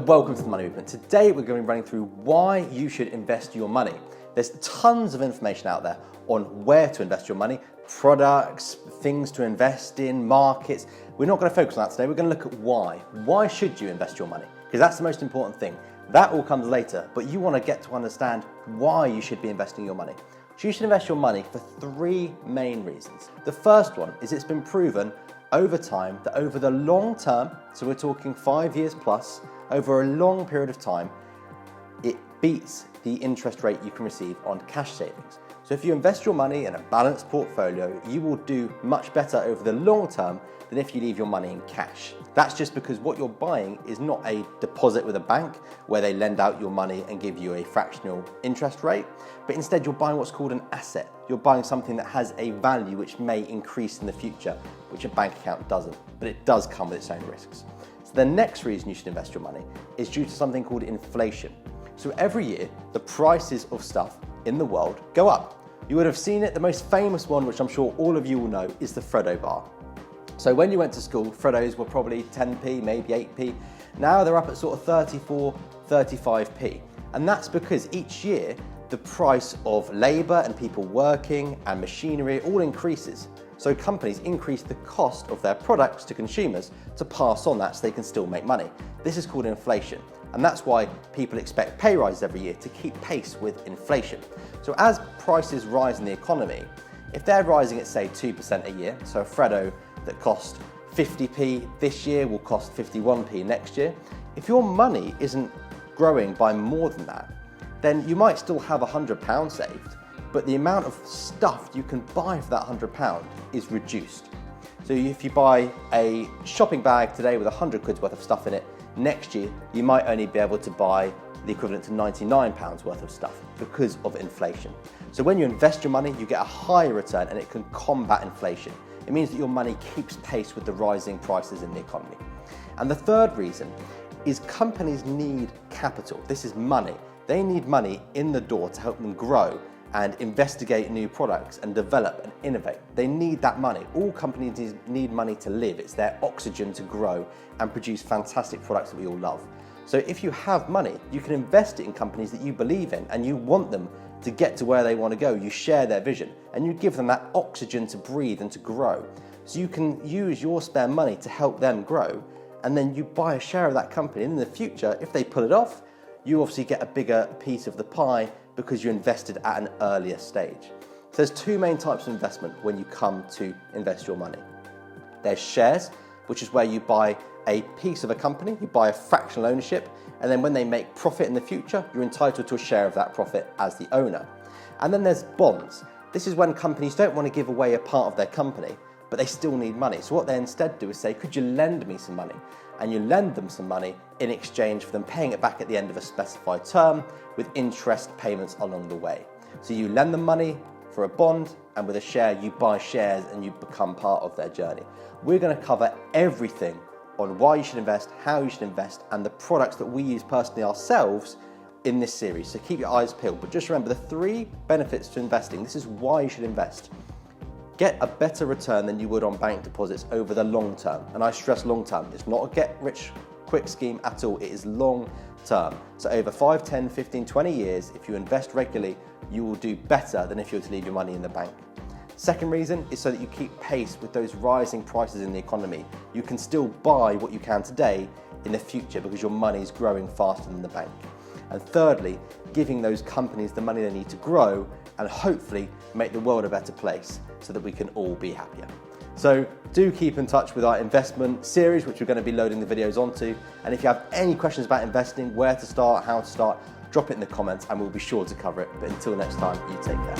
welcome to the Money Movement. Today we're going to be running through why you should invest your money. There's tons of information out there on where to invest your money, products, things to invest in, markets. We're not going to focus on that today. We're going to look at why. Why should you invest your money? Because that's the most important thing. That all comes later, but you want to get to understand why you should be investing your money. So you should invest your money for three main reasons. The first one is it's been proven over time that over the long term, so we're talking 5 years plus, over a long period of time, it beats the interest rate you can receive on cash savings. So if you invest your money in a balanced portfolio, you will do much better over the long term than if you leave your money in cash. That's just because what you're buying is not a deposit with a bank where they lend out your money and give you a fractional interest rate, but instead you're buying what's called an asset. You're buying something that has a value which may increase in the future, which a bank account doesn't, but it does come with its own risks. So the next reason you should invest your money is due to something called inflation. So every year, the prices of stuff in the world go up. You would have seen it. The most famous one, which I'm sure all of you will know, is the Freddo bar. So when you went to school, Freddos were probably 10p, maybe 8p. Now they're up at sort of 34, 35p. And that's because each year, the price of labor and people working and machinery all increases. So companies increase the cost of their products to consumers to pass on that so they can still make money. This is called inflation. And that's why people expect pay rises every year to keep pace with inflation. So as prices rise in the economy, if they're rising at say 2% a year, so a Freddo that cost 50p this year will cost 51p next year, if your money isn't growing by more than that, then you might still have £100 saved, but the amount of stuff you can buy for that £100 is reduced. So if you buy a shopping bag today with 100 quid's worth of stuff in it, next year you might only be able to buy the equivalent to £99 worth of stuff because of inflation. So when you invest your money, you get a higher return and it can combat inflation. It means that your money keeps pace with the rising prices in the economy. And the third reason is companies need capital. This is money. They need money in the door to help them grow and investigate new products and develop and innovate. They need that money. All companies need money to live. It's their oxygen to grow and produce fantastic products that we all love. So if you have money, you can invest it in companies that you believe in and you want them to get to where they want to go. You share their vision and you give them that oxygen to breathe and to grow. So you can use your spare money to help them grow, and then you buy a share of that company. And in the future, if they pull it off, you obviously get a bigger piece of the pie because you invested at an earlier stage. So there's two main types of investment when you come to invest your money. There's shares, which is where you buy a piece of a company, you buy a fractional ownership, and then when they make profit in the future, you're entitled to a share of that profit as the owner. And then there's bonds. This is when companies don't want to give away a part of their company, but they still need money. So what they instead do is say, could you lend me some money? And you lend them some money in exchange for them paying it back at the end of a specified term with interest payments along the way. So you lend them money for a bond, and with a share, you buy shares and you become part of their journey. We're going to cover everything on why you should invest, how you should invest, and the products that we use personally ourselves in this series. So keep your eyes peeled. But just remember the three benefits to investing. This is why you should invest. Get a better return than you would on bank deposits over the long term. And I stress long term. It's not a get rich quick scheme at all. It is long term. So over 5, 10, 15, 20 years, if you invest regularly, you will do better than if you were to leave your money in the bank. Second reason is so that you keep pace with those rising prices in the economy. You can still buy what you can today in the future because your money is growing faster than the bank. And thirdly, giving those companies the money they need to grow and hopefully make the world a better place so that we can all be happier. So do keep in touch with our investment series, which we're going to be loading the videos onto. And if you have any questions about investing, where to start, how to start, drop it in the comments and we'll be sure to cover it. But until next time, you take care.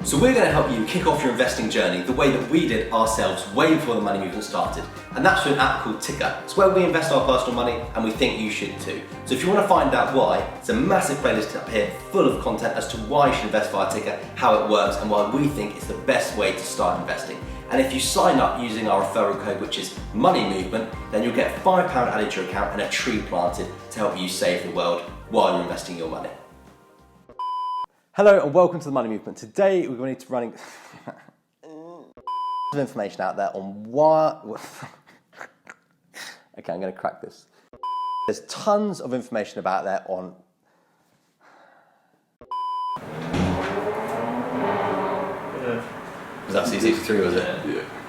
So we're going to help you kick off your investing journey the way that we did ourselves way before the Money Movement started. And that's through an app called Tickr. It's where we invest our personal money and we think you should too. So if you want to find out why, it's a massive playlist up here full of content as to why you should invest via Tickr, how it works and why we think it's the best way to start investing. And if you sign up using our referral code, which is Money Movement, then you'll get £5 added to your account and a tree planted to help you save the world while you're investing your money. Hello and welcome to the Money Movement. Today we're going to be running information out there on why Okay, I'm going to crack this. There's tons of information about there on... Yeah. Was that C63, was it? Yeah.